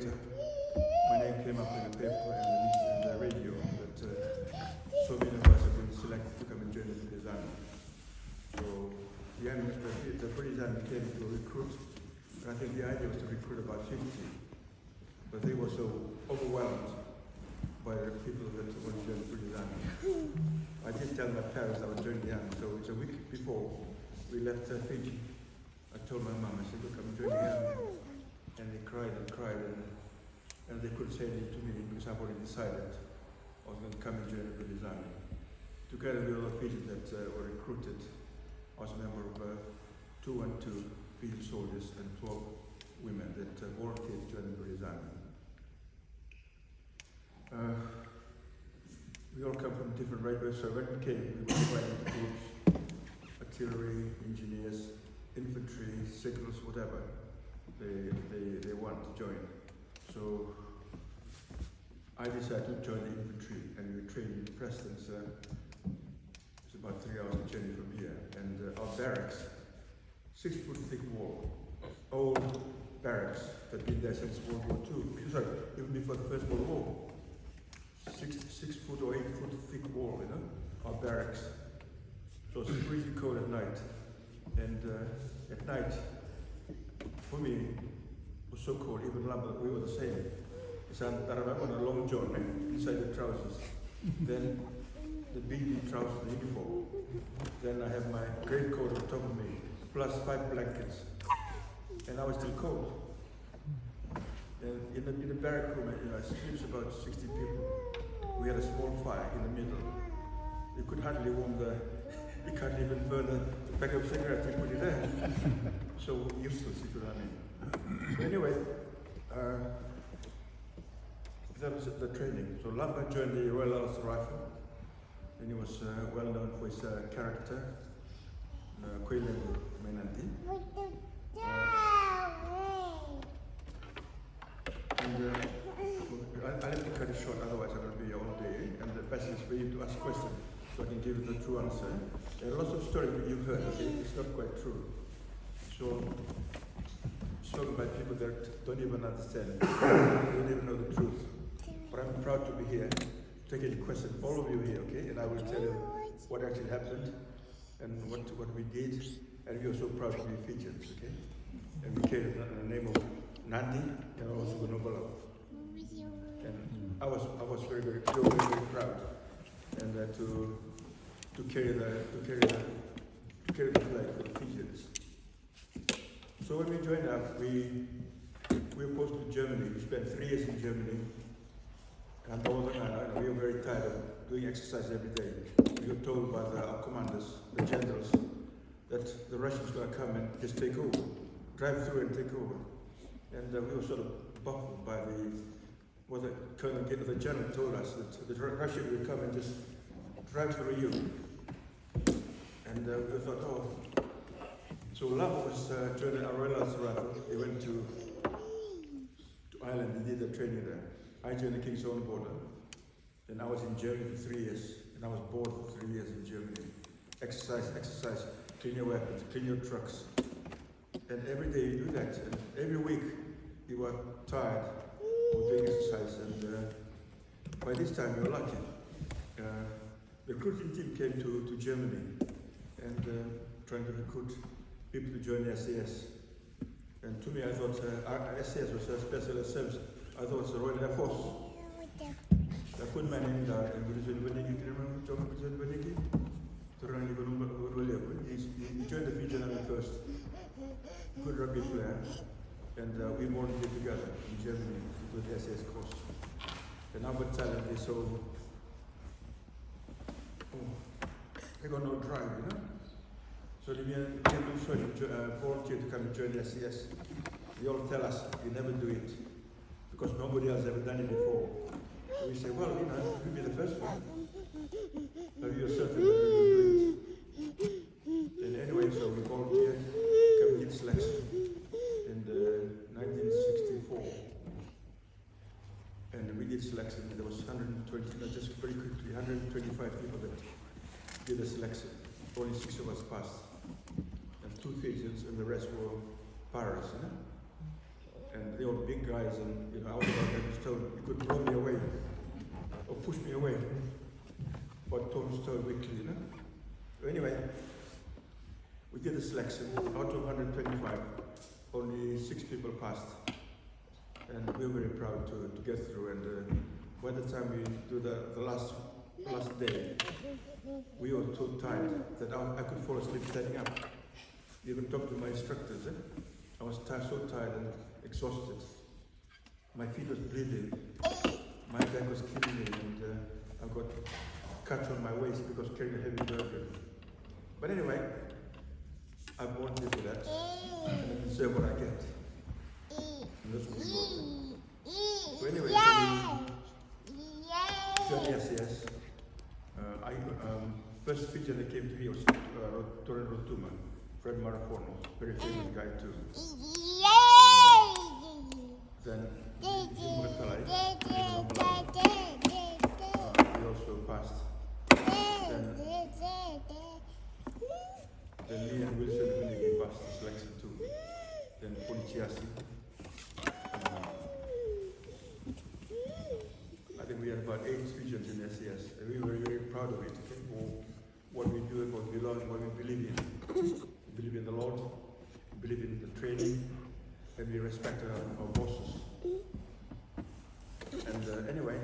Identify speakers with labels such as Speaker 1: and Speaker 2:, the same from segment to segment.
Speaker 1: later, my name came up in the paper and the radio that so many of us have been selected to come and join the British Army. So the British Army came to recruit, and I think the idea was to recruit about 50. But they were so overwhelmed by the people that wanted to join the British Army. I did tell my parents I was joining the army, so it's a week before we left Fiji. I told my mum, I said, look, I'm joining the army. And they cried and cried, and they couldn't say anything to me because I've already decided I was going to come and join the British Army. Together with other Fijians that were recruited, I was a member of 212 Fijian soldiers and 12 women that volunteered to join the British Army. We all come from different regiments, so when we came, we were divided into groups: artillery, engineers, infantry, signals, whatever they want to join. So I decided to join the infantry, and we were trained in Preston. It's about 3 hours journey from here, and our barracks, 6 foot thick wall, old barracks that had been there since World War II. Sorry, even before the First World War. 6 foot or 8 foot thick wall, our barracks. So it's freezing cold at night. And at night, for me, it was so cold, even Labalaba, we were the same. So I remember on a long john inside the trousers. Then the BB trousers, the uniform. Then I have my great coat on top of me, plus 5 blankets. And I was still cold. And in the barrack room, it sleeps about 60 people. We had a small fire in the middle. You could hardly warm you can't even burn the pack of cigarettes you put it there. So useless, if you know what I mean. So anyway, that was the training. So Lamba joined the Royal Ulster Rifle, and he was well known for his character, Quaylen Menanti. I'll have to cut it short, otherwise I'm going to be all day. And the best is for you to ask questions, so I can give you the true answer. There are lots of stories that you've heard, okay? It's not quite true. So, spoken by people that don't even understand, don't even know the truth. But I'm proud to be here, take any question, all of you here, okay? And I will tell you what actually happened and what we did. And we are so proud to be Fijians, okay? And we came in the name of Nandi and also Labalaba. And I was very, very proud, and to carry the flag for the Fijians. So when we joined up, we were posted to Germany. We spent 3 years in Germany, and we were very tired of doing exercise every day. We were told by our commanders, the generals, that the Russians were going to come and just take over, drive through and take over. And we were sort of baffled by what the general told us, that the Russians would come and just drive through you. And we thought, oh. So Lava was joining our Royal Ulster Rifle. He went to Ireland, he did the training there. I joined the King's Own Border. Then I was in Germany for 3 years, and I was bored for 3 years in Germany. Exercise, clean your weapons, clean your trucks. And every day you do that, and every week you were tired of doing exercise, and by this time you were lucky. The recruiting team came to Germany and trying to recruit people to join the SAS. And to me, I thought SAS was a special service. I thought it was the Royal Air Force. I put my name down, and do you remember John Beniki? He joined the Fijian Army first. Good rugby player, and we volunteered together in Germany with the SAS course. And our talent is so, they got no drive, So the people volunteered to come and join the SAS. They all tell us, you never do it, because nobody else ever done it before. So we say, well, you'll be the first one. But you're certain that you will do it. And anyway, so we volunteered, come get selection in 1964. And we did selection. There was 120, just very quickly, 125 people that did the selection. Only 6 of us passed. And 2 Fijians, and the rest were paras, And they were big guys, and I was about that stone. You could throw me away or push me away, but throw stone quickly, So anyway, we did the selection. Out of 125, only 6 people passed, and we were very proud to get through. And by the time we do the last day, we were so tired that I could fall asleep standing up. You can talk to my instructors. I was so tired and exhausted. My feet was bleeding. My back was killing me, and I got cut on my waist because carrying a heavy burden. But anyway, I won't live with that, and I deserve what I get. And that's what we got. So anyway, yes. First speaker that came to me was Torren Rotuma, Fred Marafono, very famous guy too. Then he also passed. Then me and Wilson passed the selection too. Then Talaiasi. I think we had about 8 regions in SES, and we were very proud of it. Okay? What we do, what we learn, what we believe in. We believe in the Lord, we believe in the training, and we respect our bosses. And anyway,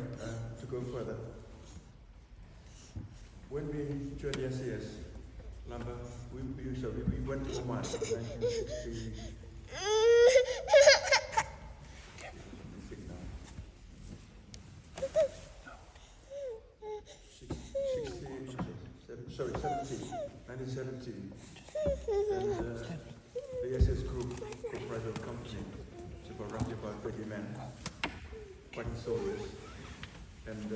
Speaker 1: to go further, when we joined the SES, we went to Oman in 1960. 1917, and the SS group comprised of a company, it's about roughly about 30 men, fighting soldiers, and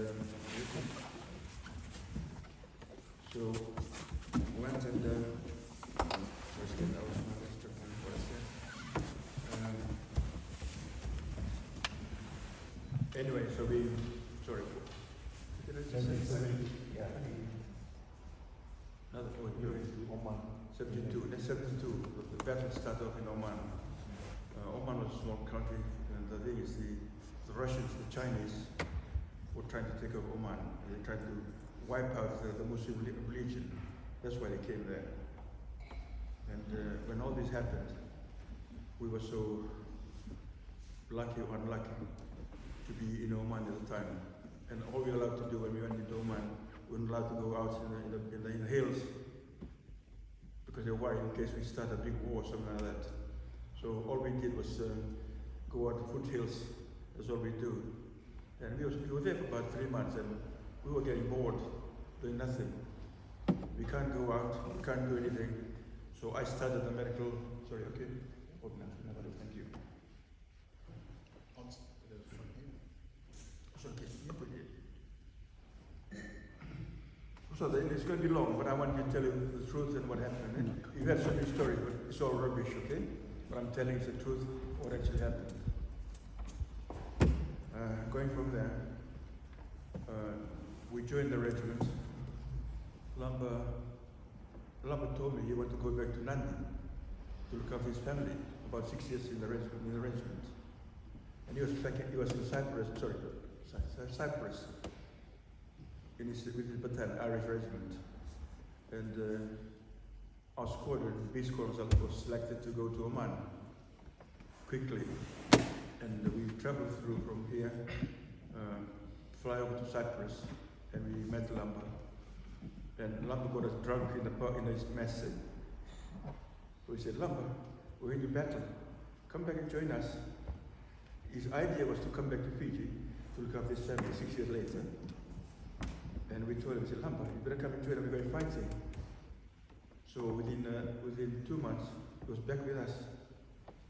Speaker 1: so went and anyway, so we, sorry, did I just say? Yeah. Another point, Oman. 72. In 72, the battle started off in Oman. Oman was a small country, and the thing is, the Russians, the Chinese, were trying to take over Oman. They tried to wipe out the Muslim religion. That's why they came there. And when all this happened, we were so lucky or unlucky to be in Oman at the time. And all we were allowed to do when we went into Oman, we weren't allowed to go out in the hills, because they were worried in case we start a big war or something like that. So all we did was go out to foothills. That's all we do. And we were there for about 3 months, and we were getting bored, doing nothing. We can't go out, we can't do anything. So I started a medical, sorry, okay? Oh, no, thank you. It's okay, you put it. So it's going to be long, but I want to tell you the truth and what happened. You've heard some new stories, but it's all rubbish, okay? But I'm telling you the truth, what actually happened. Going from there, we joined the regiment. Lamba told me he wanted to go back to Nandi to look after his family, about 6 years in the regiment. And he was in Cyprus, with his battalion, Irish regiment. And our squadron, B squadron, was selected to go to Oman quickly. And we traveled through from here, fly over to Cyprus, and we met Lamba. And Lamba got us drunk in his mess. So we said, Lamba, we're going to battle. Come back and join us. His idea was to come back to Fiji to look after his family 6 years later. And we told him, we said, Lamba, you better come and join us, we're going fighting. So within 2 months, he was back with us.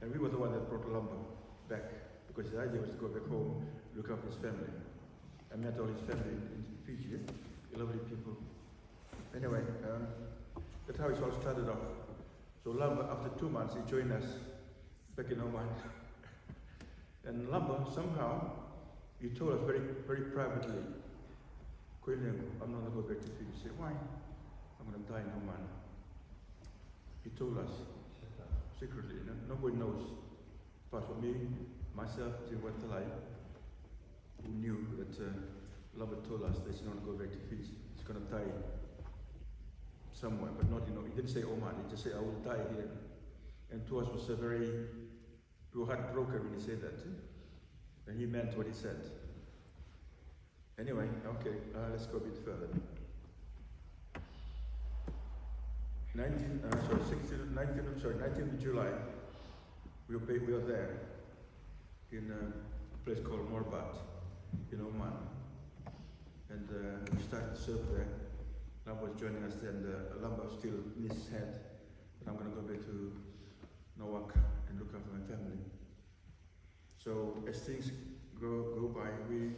Speaker 1: And we were the one that brought Lamba back, because his idea was to go back home, look after his family. I met all his family in Fiji, lovely people. Anyway, that's how it all started off. So Lamba, after 2 months, he joined us back in Oman. And Lamba, somehow, he told us very, very privately, I'm not going to go back to Fiji. He said, why? I'm going to die in Oman. He told us, secretly, nobody knows. But for me, myself, Talai, who knew that Laba told us that he's not going to go back to Fiji. He's going to die somewhere, but not, he didn't say Oman, he just said, I will die here. And to us was we were heartbroken when he said that. And he meant what he said. Anyway, okay, let's go a bit further. 19th of July, we were there in a place called Mirbat in Oman. And we started to serve there. Lamba was joining us there, and Lamba was still in his head. But I'm going to go back to Nawak and look after my family. So as things go by, we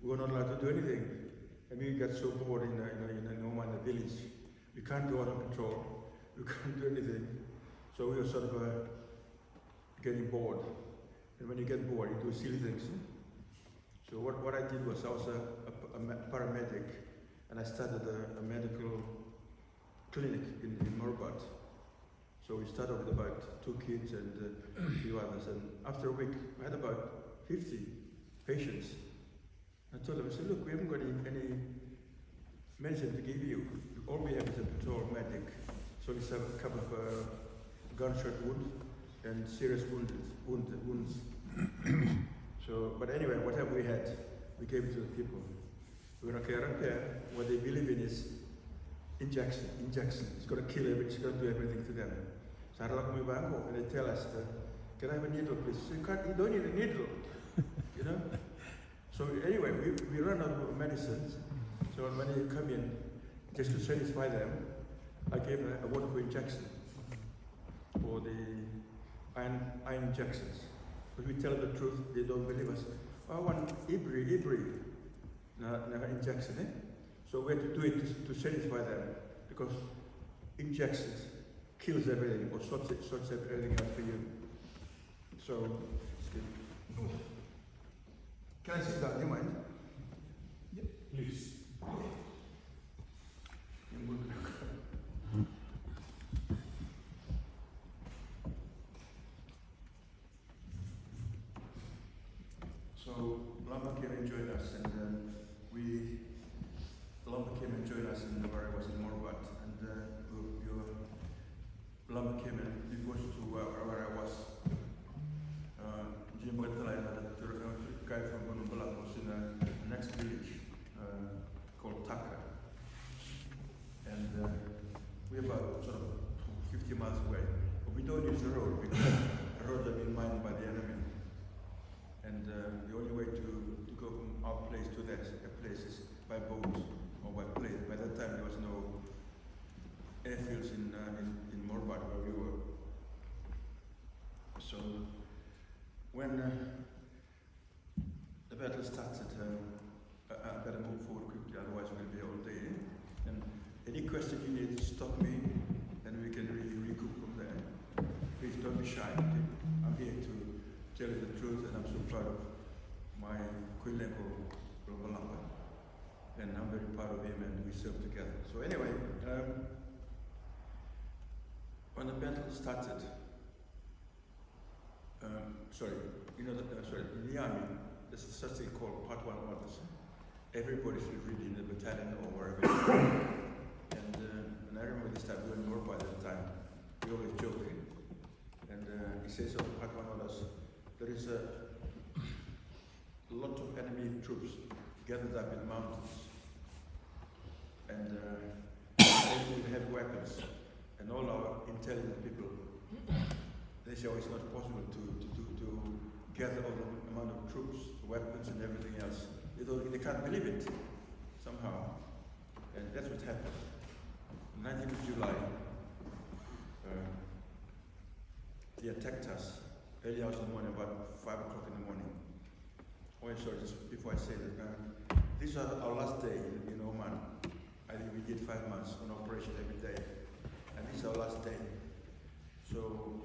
Speaker 1: were not allowed to do anything. And we got so bored in Oman, the village. We can't go out on patrol. We can't do anything. So we were sort of getting bored. And when you get bored, you do silly things. So what I did was I was a paramedic, and I started a medical clinic in Mirbat. So we started with about 2 kids and a few others. And after a week, I had about 50 patients. I told them, I said, look, we haven't got any medicine to give you. All we have is a patrol medic. So we have a couple of gunshot wounds and serious wounds. So, but anyway, whatever we had, we gave it to the people. We're going to care up there. What they believe in is injection. It's going to kill everything. It's going to do everything to them. So I lock me back and they tell us, can I have a needle, please? So you don't need a needle, So anyway, we run out of medicines. So when they come in, just to satisfy them, I gave them a wonderful injection for the iron injections. But we tell them the truth, they don't believe us. I want Ibri, never injection. So we have to do it to satisfy them, because injections kills everything or sorts everything out for you. So, can I sit down? Do you mind?
Speaker 2: Yep, please.
Speaker 1: So Lamba came and joined us, and Lamba came and joined us in where I was in Mirbat, and Lamba came and we went to where I was. Jim Talai, a guy from Labalaba, was in the next village called Taka, and we're about sort of 50 miles away. But we don't use the road because the roads have been mined by the enemy. And the only way to go from our place to that place is by boat or by plane. By that time there was no airfields in Mirbat where we were. So when the battle started, I better move forward quickly, otherwise we're going to be all day. And any question you need, stop me, and we can really recoup from there. Please don't be shy. Okay? I'm here to tell you the truth, and I'm so proud of my Kuileko Labalaba, and I'm very proud of him, and we serve together. So anyway, when the battle started, in the army, there's such thing called Part 1 orders. Everybody should read in the battalion or wherever. And I remember this time, we were in Mirbat at the time, we always joking. And he says on Part 1 orders, there is a lot of enemy troops gathered up in mountains, and they have weapons, and all our intelligent people, they say, oh, it's not possible to gather all the amount of troops, weapons, and everything else. They can't believe it, somehow. And that's what happened. 19th of July, they attacked us early hours in the morning, about 5 o'clock in the morning. Oh, sorry, just before I say that, this was our last day in Oman. I think we did 5 months on operation every day, and this is our last day. So,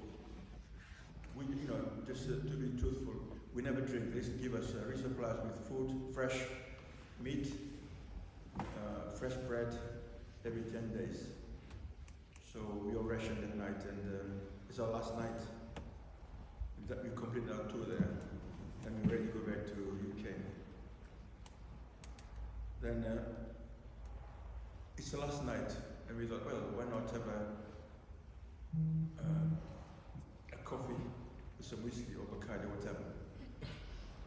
Speaker 1: we, just to be truthful, we never drink. They used to give us resupplies with food, fresh meat, fresh bread every 10 days. So we all rationed at night, and it's our last night. that we completed our tour there, and we're ready to go back to UK. Then it's the last night, and we thought, well, why not have a coffee with some whiskey or Bacardi or whatever.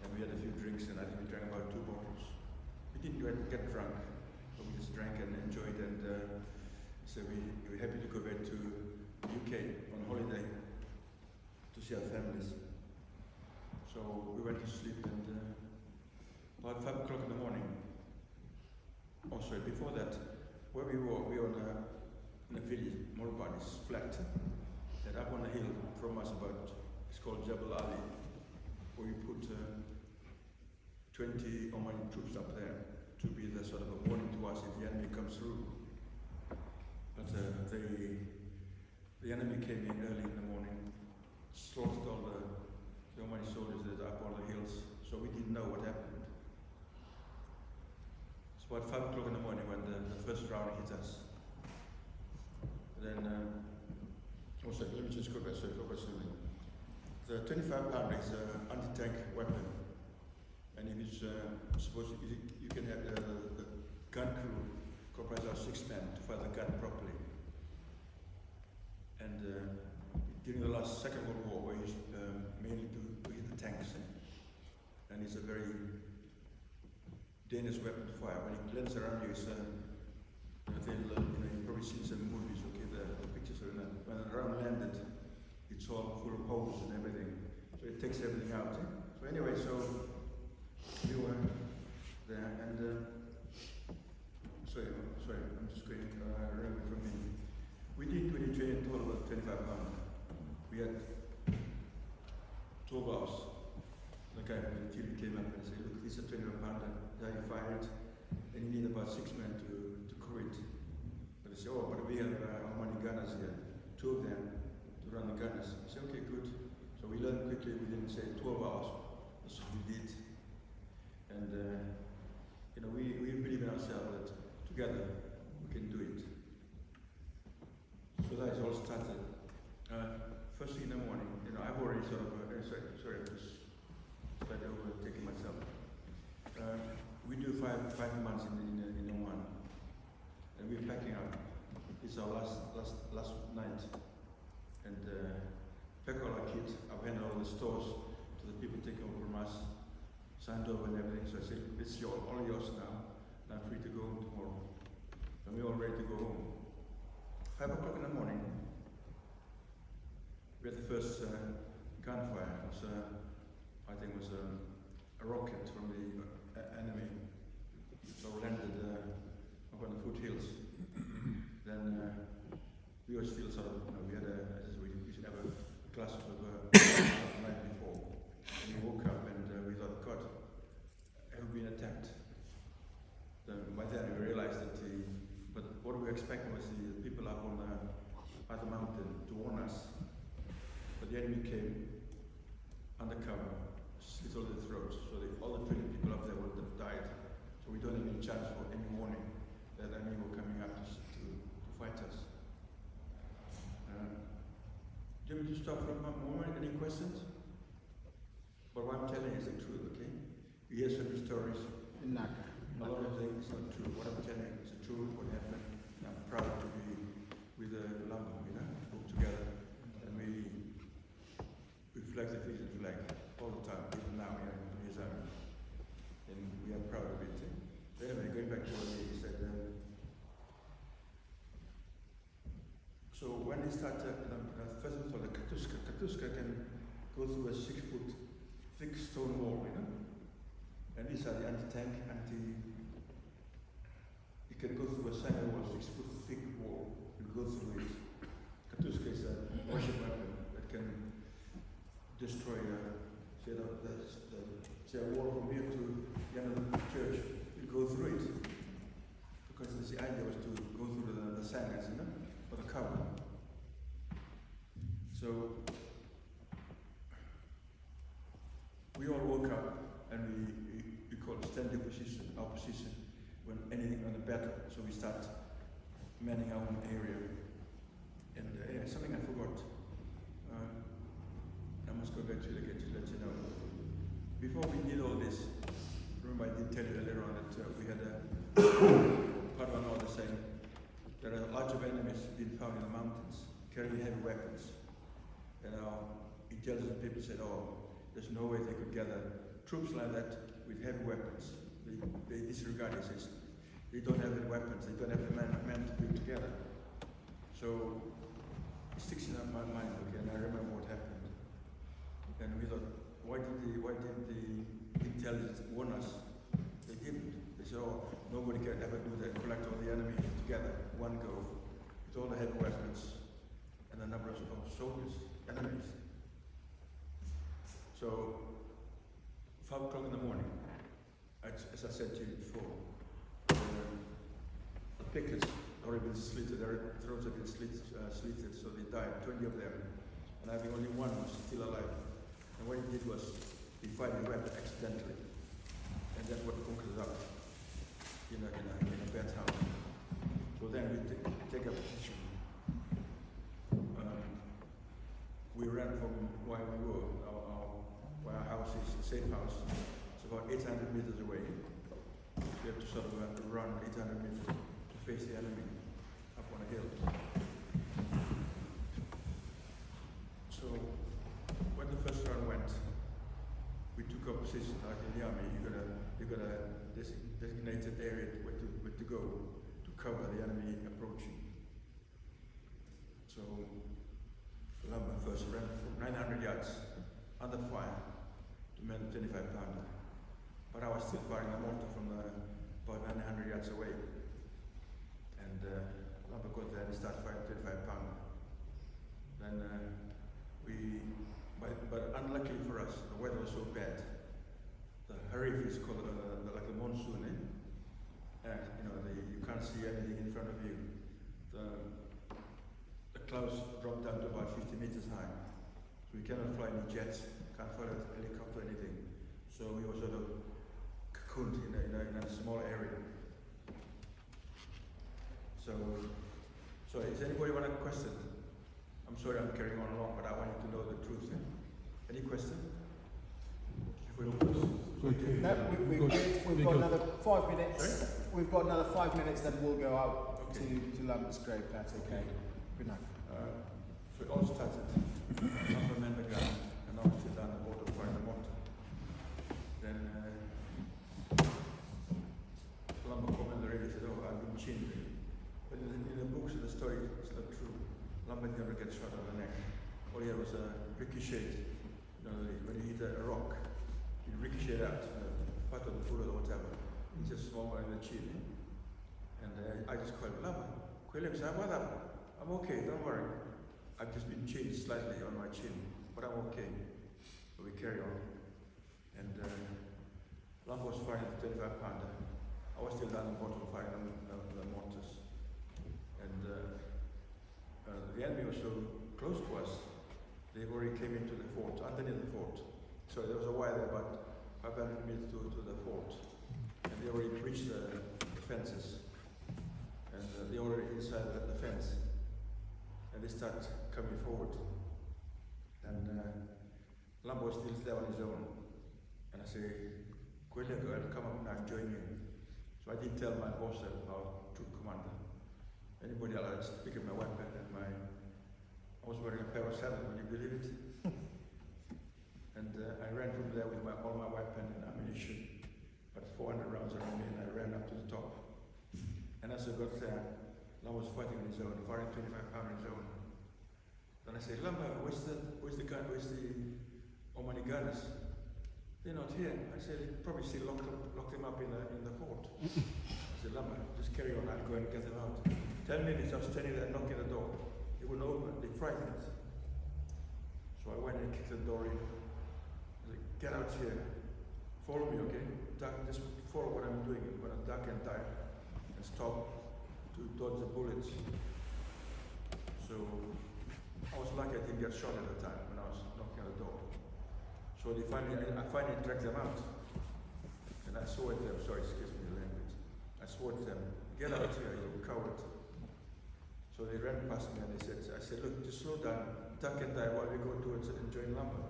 Speaker 1: And we had a few drinks, and I think we drank about 2 bottles. We didn't get drunk, but we just drank and enjoyed, and so we were happy to go back to UK on holiday to see our families. So we went to sleep, and about 5 o'clock in the morning, oh sorry, before that, where we were in a village, Mirbat is flat, and up on a hill from us it's called Labalaba, where we put 20 Omani troops up there to be the sort of a warning to us if the enemy comes through. But the enemy came in early in the morning, slaughtered all the Omani soldiers that are up on the hills, so we didn't know what happened. It's about 5 o'clock in the morning when the first round hit us. Then, also, let me just go back, sorry, focus on it. The 25 pounder is an anti-tank weapon, and it is supposed to, you can have the gun crew comprised of 6 men to fire the gun properly. And during the last Second World War, we used mainly to hit the tanks, and it's a very dangerous weapon to fire. When it lands around you, it's you've probably seen some movies, okay, the pictures are in that. When the round landed, it's all full of holes and everything, so it takes everything out. So anyway, so we were there, and sorry, I'm just going remember from me. We did train in total about 25 pounds. We had 12 hours. The guy from the TV came up and said, look, this is a 25 pounder, how you fire it, and you need about 6 men to crew it. But they said, oh, but we have how many gunners here? 2 of them to run the gunners. I said, okay, good. So we learned quickly, we didn't say 12 hours, that's what we did. And we believe in ourselves that together we can do it. So that is all started. First thing in the morning, I've already sort of, sorry, I'm just slightly overtaking myself. We do five months in Oman, and we're packing up. It's our last night, and pack all our kit. I've handed all the stores to the people taking over from us, signed over and everything. So I said, it's all yours now. And I'm free to go home tomorrow. And we're all ready to go home. 5 o'clock in the morning, we had the first gunfire. It was, I think it was a rocket from the enemy. So landed up on the foothills. Then we were still sort of, we had we should have a glass of the night before. And we woke up and we thought, God, have we been attacked? Then by then we realized that but what we were expecting was the people up on the mountain to warn us. But the enemy came undercover, slit all the throats, so all the 20 people up there would have died. So we don't have any chance for any warning that the enemy were coming up to fight us. Do you want me to stop for a moment? Any questions? But what I'm telling you is the truth, okay? You hear some stories. A lot of things are true. What I'm telling you is the truth, what happened. And I'm proud to be with Lambo, put together. And we flag the Fijian flag all the time, even now here in his army. And we are proud of it. So anyway, going back to what he said, so when they start, first of all, the Katuska can go through a 6-foot thick stone wall, and these are the anti-tank, you can go through a sand wall, 6-foot thick wall, you go through it. Katuska is a worship weapon that can destroy a wall from here to the end of the church. You go through it, because the idea was to go through the sand, for the cover. So we all woke up and we call it standing position, our position, when anything on the battle. So we start manning our own area. And something I forgot. I'm must go back to let you know. Before we did all this, remember I did tell you earlier on that we had a part of another saying there are lots of enemies being found in the mountains carrying heavy weapons. And our intelligent people said, oh, there's no way they could gather troops like that with heavy weapons. They disregard it. They don't have any weapons. They don't have the men to put together. So it sticks in my mind, okay, and I remember what happened. And we thought, why didn't the intelligence warn us? They didn't. They said, oh, nobody can ever do that. Collect all the enemy together, one go, with all the heavy weapons and the number of soldiers, enemies. So 5 o'clock in the morning, as I said to you before, the pickets already been slitted, their throats have been slitted, so they died, 20 of them. And I think only one was still alive. And what he did was, he fired his weapon accidentally. And that's what conquers us in a bad house. So then we take a position. We ran from where we were, where our house is, a safe house. It's about 800 meters away. We have to sort of run 800 meters to face the enemy up on a hill. So when the first round went, we took up position like in the army. You got a designated area where to go to cover the enemy approaching. So Lamba first ran from 900 yards under fire to men 25-pounder. But I was still firing a mortar from about 900 yards away. And Lamba got there and he started firing 25-pounder. Then but unluckily for us, the weather was so bad. The Harif is called like a monsoon, you can't see anything in front of you. The clouds dropped down to about 50 meters high. So we cannot fly any jets, can't fly a helicopter or anything. So we were sort of cocooned in a small area. So is anybody want a question? I'm sorry I'm carrying on long, but I want you to know the truth. Any question?
Speaker 3: We've got another 5 minutes.
Speaker 1: Sorry?
Speaker 3: We've got another 5 minutes, then we'll go out
Speaker 1: Okay.
Speaker 3: to Lumber's grave. That's okay. Good night.
Speaker 1: So it all started. I remember gun, and I was still down the border firing the mortar. Then Lamba called on the radio and said, oh, I've been chained. But in the books of the story, it's not true. Lamba never gets shot on the neck. All he had was a ricochet. When you hit a rock, you ricochet out, part of the foot or whatever. It's just small one in the chin. And I just called Lamba. I'm okay, don't worry. I've just been chained slightly on my chin, but I'm okay. So we carry on. And Lamba was firing the 25-pounder. I was still down the bottom firing the mortars. And the enemy was so close to us, they already came into the fort, underneath the fort. So there was a wire there about 500 meters to the fort. And they already breached the fences. And they already inside the fence. And they start coming forward. And Lamba was still there on his own. And I say, I'll come up now and join you. So I did tell my boss, our troop commander, anybody else, pick up my weapon and I was wearing a pair of sandals, would you believe it? And I ran from there with all my weapon and ammunition, but 400 rounds around me, and I ran up to the top. And as I got there, Lamba was fighting on his own, firing 25-pounder on his own. Then I said, Lamba, where's the Omani gunners? They're not here. I said, they probably still locked them up in the fort. I said, Lamba, just carry on, I'll go and get them out. 10 minutes, I was standing there knocking the door. It wouldn't open, they frightened. So I went and kicked the door in. I said, get out here. Follow me, okay? Just follow what I'm doing. I'm gonna duck and dive and stop to dodge the bullets. So I was lucky I didn't get shot at the time when I was knocking on the door. So I finally dragged them out. And I swore at them, sorry, excuse me the language. I swore at them, get out here, you coward. So they ran past me and I said, look, just slow down, duck and dive while we go towards it and join Lamba.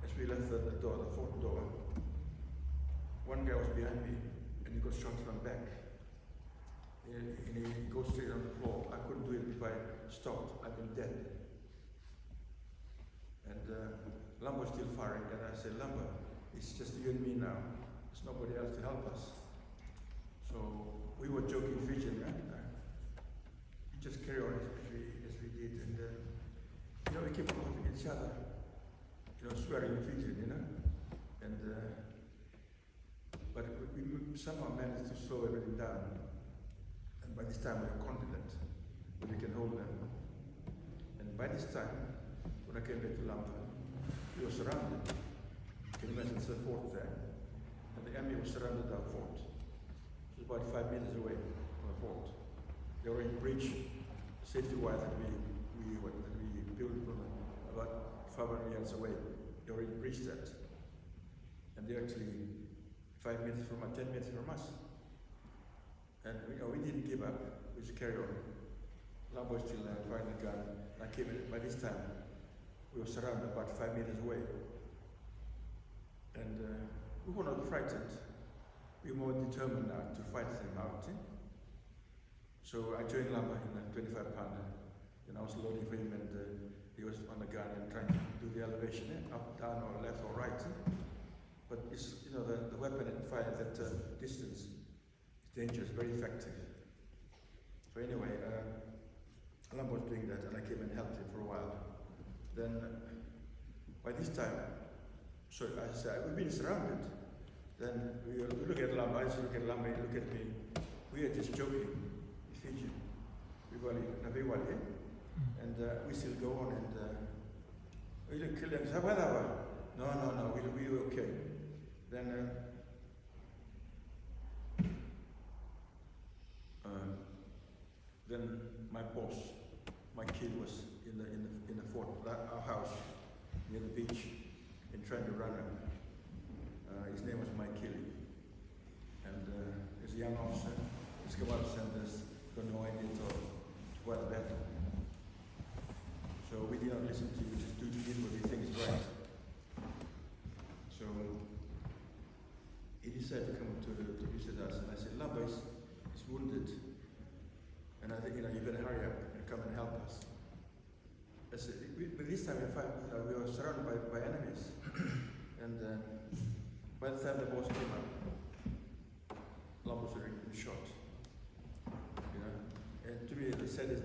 Speaker 1: as we left the door, the fourth door, one guy was behind me and he got shot from back. And he goes straight on the floor. I couldn't do it if I stopped. I'd been dead. And Lamba was still firing, and I said, Lamba, it's just you and me now. There's nobody else to help us. So we were joking, Fijian, right? We just carry on as we did, and we kept laughing at each other, swearing in Fijian, and but we somehow managed to slow everything down. And by this time we were confident that we can hold them. And by this time, when I came back to Lamba, we were surrounded. Can you imagine, it's a fort there, and the enemy was surrounded our fort. It was about 5 meters away from the fort. They were in breach, safety-wise, that we built from about 500 yards away. They were in breach that, and they're actually 5 meters from us, 10 meters from us. And we didn't give up. We just carried on. Lamba was still firing the gun. I came in. By this time, we were surrounded about 5 meters away. And we were not frightened. We were more determined now to fight them out. So I joined Lamba in a 25-pounder. And I was loading for him, and he was on the gun and trying to do the elevation, up, down, or left, or right. But it's, the weapon and fire at that distance is dangerous, very effective. So anyway, Lamba was doing that, and I came and helped him for a while. Then, by this time, so I said, we've been surrounded. Then we look at Lamba, I look at Lamba, he look at me. We are just joking, Fiji. And we still go on, and we didn't kill them. No, we were okay. Then my boss, my kid, was in the fort, our house near the beach, and trying to run him. His name was Mike Kelly, and he's a young officer. He's come out and got no idea to go out of battle. So we did not listen to him, just did what we think is right. So he decided to come to visit us, and I said, Lamba is wounded, and I think you better hurry up and come and help us. I said, but this time we were surrounded by enemies, and by the time the boss came up, Lamba was already been shot. And to me, the saddest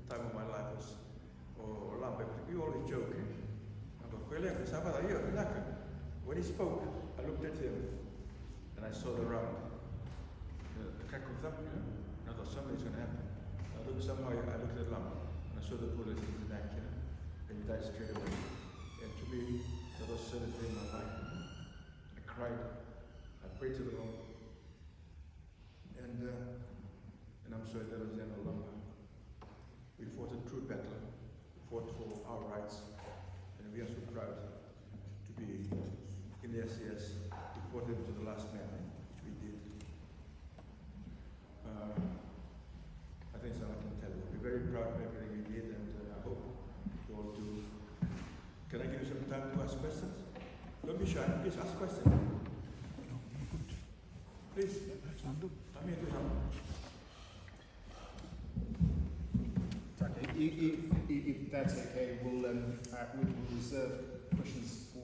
Speaker 1: time of my life was, Lamba, we always joke. When he spoke, I looked at him, and I saw the round, the crack of them, and I thought something's going to happen. Somehow I looked at Lamba, and I saw the bullet in his neck, and he died straight away. And to me, that was the saddest day in my life. I cried, I prayed to the Lord, and I'm sorry that was the end of Lamba. We fought a true battle, we fought for our rights, and we are so proud to be in the SES. We fought him to the last man, which we did. I think that's all I can tell you. We're very proud of everything we did, and I hope you all do. Can I give you some time to ask questions? Don't be shy, please ask questions. Please, I'm here to help.
Speaker 3: If that's okay, we'll reserve